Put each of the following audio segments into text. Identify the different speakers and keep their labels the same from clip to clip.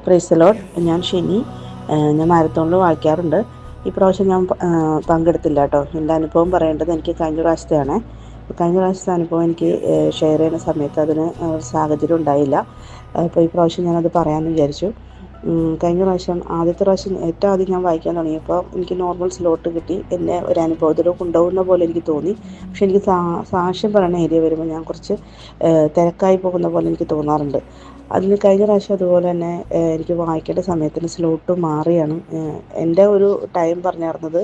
Speaker 1: Praise the Lord. ഞാൻ ഷിനി. ഞാൻ മാരത്തോണിൽ വായിക്കാറുണ്ട്. ഇപ്രാവശ്യം ഞാൻ പങ്കെടുത്തില്ല കേട്ടോ. എൻ്റെ അനുഭവം പറയേണ്ടത് എനിക്ക് കഴിഞ്ഞ പ്രാവശ്യത്തെയാണ്. കഴിഞ്ഞ പ്രാവശ്യത്തെ അനുഭവം എനിക്ക് ഷെയർ ചെയ്യുന്ന സമയത്ത് അതിന് സാഹചര്യം ഉണ്ടായില്ല. അപ്പോൾ ഈ പ്രാവശ്യം ഞാനത് പറയാമെന്ന് വിചാരിച്ചു. കഴിഞ്ഞ പ്രാവശ്യം ആദ്യത്തെ പ്രാവശ്യം ഏറ്റവും ആദ്യം ഞാൻ വായിക്കാൻ തുടങ്ങിയപ്പോൾ എനിക്ക് നോർമൽ സ്ലോട്ട് കിട്ടി. എന്നെ ഒരു അനുഭവത്തിലൂടെ കൊണ്ടുപോകുന്ന പോലെ എനിക്ക് തോന്നി. പക്ഷെ എനിക്ക് സാക്ഷ്യം പറയുന്ന ഏരിയ വരുമ്പോൾ ഞാൻ കുറച്ച് തിരക്കായി പോകുന്ന പോലെ എനിക്ക് തോന്നാറുണ്ട്. അതിന് കഴിഞ്ഞ പ്രാവശ്യം അതുപോലെ തന്നെ എനിക്ക് വായിക്കേണ്ട സമയത്തിന് സ്ലോട്ട് മാറിയാണ്. എൻ്റെ ഒരു ടൈം പറഞ്ഞിരുന്നത്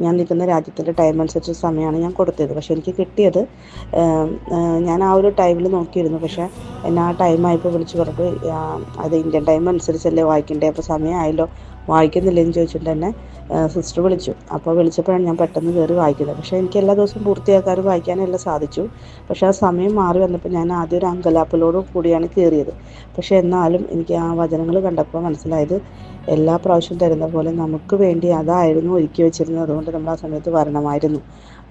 Speaker 1: ഞാൻ നിൽക്കുന്ന രാജ്യത്തിൻ്റെ ടൈം അനുസരിച്ച് സമയമാണ് ഞാൻ കൊടുത്തത്. പക്ഷേ എനിക്ക് കിട്ടിയത് ഞാൻ ആ ഒരു ടൈമിൽ നോക്കിയിരുന്നു. പക്ഷേ എന്നെ ആ ടൈമായപ്പോൾ വിളിച്ച് പറഞ്ഞിട്ട് അത് ഇന്ത്യൻ ടൈം അനുസരിച്ചല്ലേ വായിക്കണ്ടേ, അപ്പോൾ സമയമായല്ലോ വായിക്കുന്നില്ലെന്ന് ചോദിച്ചിട്ട് തന്നെ സിസ്റ്റർ വിളിച്ചു. അപ്പോൾ വിളിച്ചപ്പോഴാണ് ഞാൻ പെട്ടെന്ന് കയറി വായിക്കുന്നത്. പക്ഷേ എനിക്ക് എല്ലാ ദിവസവും പൂർത്തിയാക്കാനും വായിക്കാനും എല്ലാം സാധിച്ചു. പക്ഷേ ആ സമയം മാറി വന്നപ്പോൾ ഞാൻ ആദ്യം ഒരു അങ്കലാപ്പിലോട് കൂടിയാണ് കയറിയത്. പക്ഷേ എന്നാലും എനിക്ക് ആ വചനങ്ങൾ കണ്ടപ്പോൾ മനസ്സിലായത് എല്ലാ പ്രാവശ്യവും തരുന്ന പോലെ നമുക്ക് വേണ്ടി അതായിരുന്നു ഒരുക്കി വെച്ചിരുന്നത്. അതുകൊണ്ട് നമ്മൾ ആ സമയത്ത് വരണമായിരുന്നു.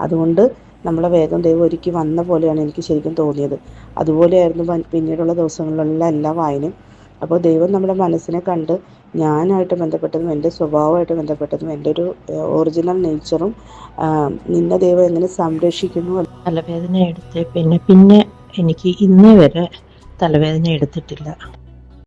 Speaker 1: അതുകൊണ്ട് നമ്മളെ വേഗം ദൈവം ഒരുക്കി വന്ന പോലെയാണ് എനിക്ക് ശരിക്കും തോന്നിയത്. അതുപോലെയായിരുന്നു പിന്നീടുള്ള ദിവസങ്ങളിലുള്ള എല്ലാ വായനയും. അപ്പോൾ ദൈവം നമ്മുടെ മനസ്സിനെ കണ്ട് ഞാനായിട്ട് ബന്ധപ്പെട്ടതും എൻ്റെ സ്വഭാവമായിട്ട് ബന്ധപ്പെട്ടതും എൻ്റെ ഒരു ഒറിജിനൽ നേച്ചറും നിന്നെ ദൈവം എങ്ങനെ സംരക്ഷിക്കുന്നു.
Speaker 2: തലവേദന എടുത്ത് പിന്നെ എനിക്ക് ഇന്നേ വരെ തലവേദന എടുത്തിട്ടില്ല.